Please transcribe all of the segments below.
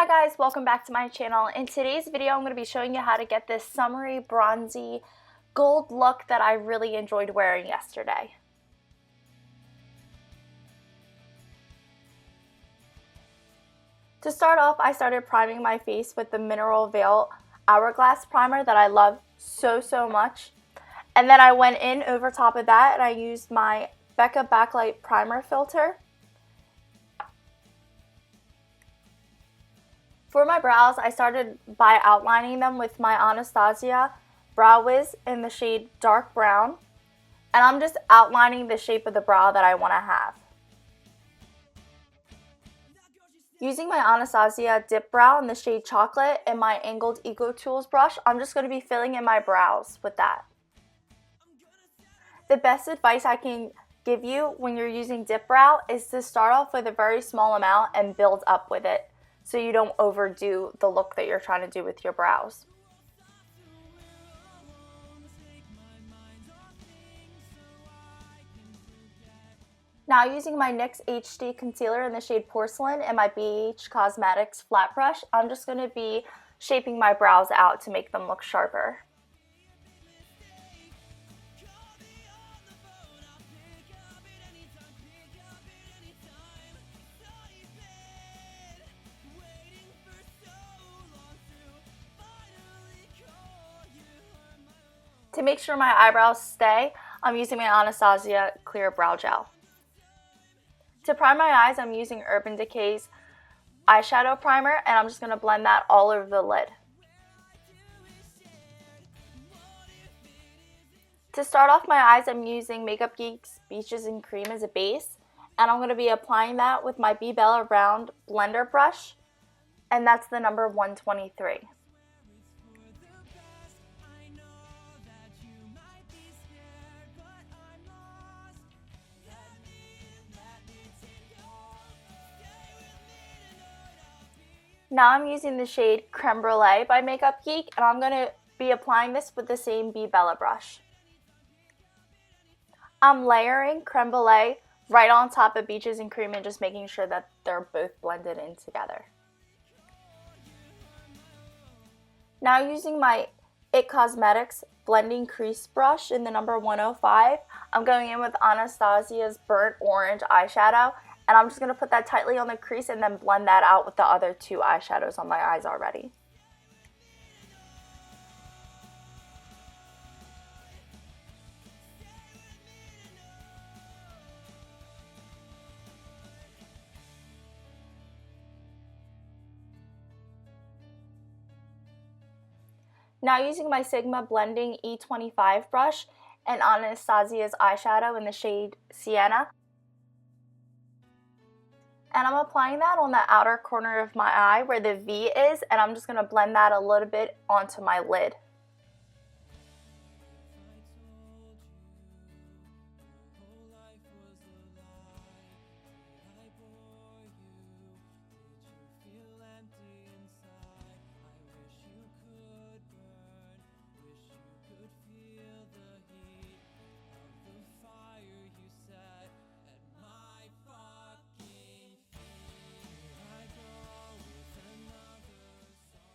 Hi guys, welcome back to my channel. In today's video, I'm going to be showing you how to get this summery, bronzy, gold look that I really enjoyed wearing yesterday. To start off, I started priming my face with the Mineral Veil Hourglass Primer that I love so much. And then I went in over top of that and I used my Becca Backlight Primer Filter. For my brows, I started by outlining them with my Anastasia Brow Wiz in the shade Dark Brown. And I'm just outlining the shape of the brow that I want to have. Using my Anastasia Dipbrow in the shade Chocolate and my angled EcoTools brush, I'm just going to be filling in my brows with that. The best advice I can give you when you're using Dipbrow is to start off with a very small amount and build up with it, so you don't overdo the look that you're trying to do with your brows. Now using my NYX HD concealer in the shade Porcelain and my BH Cosmetics flat brush, I'm just going to be shaping my brows out to make them look sharper. To make sure my eyebrows stay, I'm using my Anastasia Clear Brow Gel. To prime my eyes, I'm using Urban Decay's eyeshadow primer, and I'm just going to blend that all over the lid. To start off my eyes, I'm using MakeupGeek's Beaches and Cream as a base, and I'm going to be applying that with my BeBella Round Blender brush, and that's the number 123. Now I'm using the shade Creme Brulee by MakeupGeek, and I'm going to be applying this with the same BeBella brush. I'm layering Creme Brulee right on top of Beaches and Cream and just making sure that they're both blended in together. Now using my IT Cosmetics Blending Crease brush in the number 105, I'm going in with Anastasia's Burnt Orange eyeshadow. And I'm just going to put that tightly on the crease and then blend that out with the other two eyeshadows on my eyes already. Now using my Sigma Blending E25 brush and Anastasia's eyeshadow in the shade Sienna. And I'm applying that on the outer corner of my eye where the V is, and I'm just going to blend that a little bit onto my lid.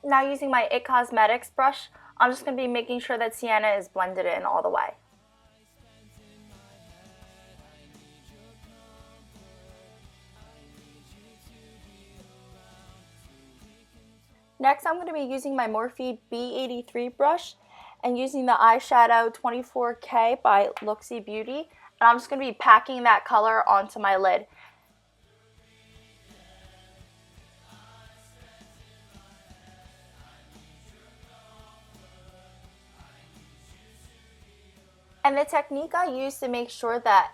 Now using my IT Cosmetics brush, I'm just going to be making sure that Sienna is blended in all the way. Next, I'm going to be using my Morphe B83 brush and using the eyeshadow 24K by Looksy Beauty, and I'm just going to be packing that color onto my lid. And the technique I use to make sure that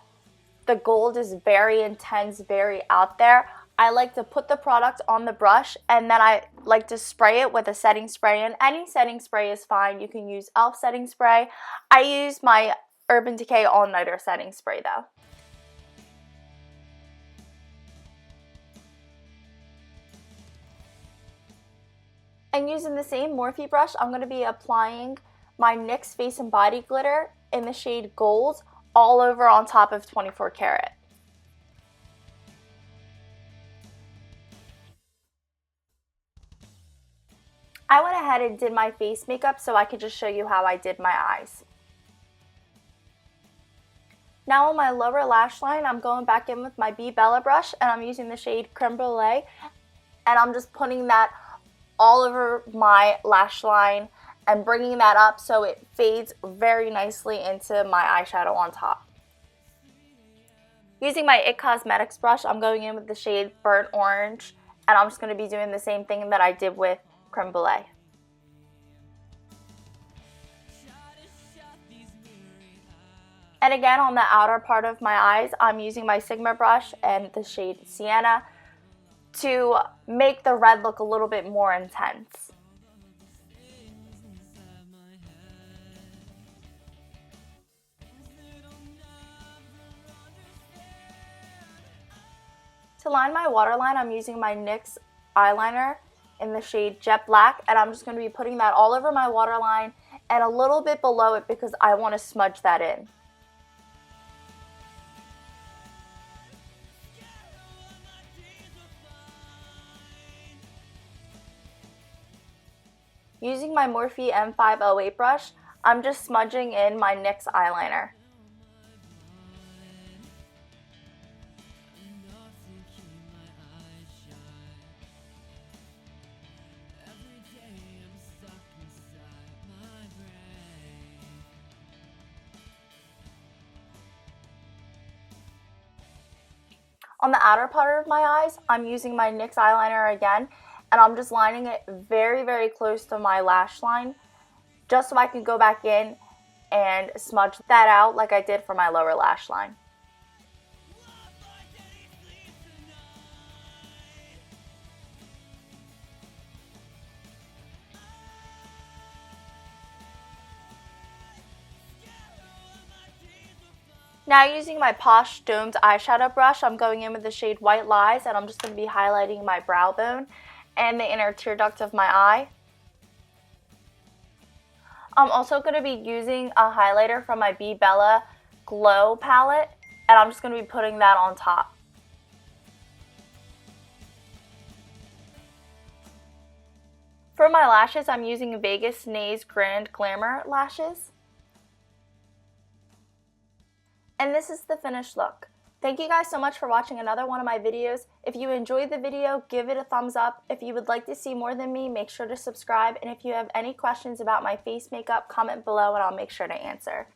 the gold is very intense, very out there, I like to put the product on the brush and then I like to spray it with a setting spray, and any setting spray is fine. You can use e.l.f. setting spray. I use my Urban Decay All Nighter setting spray though. And using the same Morphe brush, I'm going to be applying my NYX Face and Body Glitter in the shade Gold all over on top of 24 Karat. I went ahead and did my face makeup so I could just show you how I did my eyes. Now on my lower lash line, I'm going back in with my BeBella brush, and I'm using the shade Creme Brulee, and I'm just putting that all over my lash line and bringing that up so it fades very nicely into my eyeshadow on top. Using my IT Cosmetics brush, I'm going in with the shade Burnt Orange, and I'm just going to be doing the same thing that I did with Creme Brulee. And again, on the outer part of my eyes, I'm using my Sigma brush and the shade Sienna to make the red look a little bit more intense. To line my waterline, I'm using my NYX eyeliner in the shade Jet Black, and I'm just going to be putting that all over my waterline and a little bit below it because I want to smudge that in. Using my Morphe M508 brush, I'm just smudging in my NYX eyeliner. On the outer part of my eyes, I'm using my NYX eyeliner again, and I'm just lining it very, very close to my lash line, just so I can go back in and smudge that out like I did for my lower lash line. Now using my Posh Domed eyeshadow brush, I'm going in with the shade White Lies, and I'm just going to be highlighting my brow bone and the inner tear duct of my eye. I'm also going to be using a highlighter from my BeBella Glow palette, and I'm just going to be putting that on top. For my lashes, I'm using Vegas Nay Grand Glamor lashes. And this is the finished look. Thank you guys so much for watching another one of my videos. If you enjoyed the video, give it a thumbs up. If you would like to see more than me, make sure to subscribe. And if you have any questions about my face makeup, comment below and I'll make sure to answer.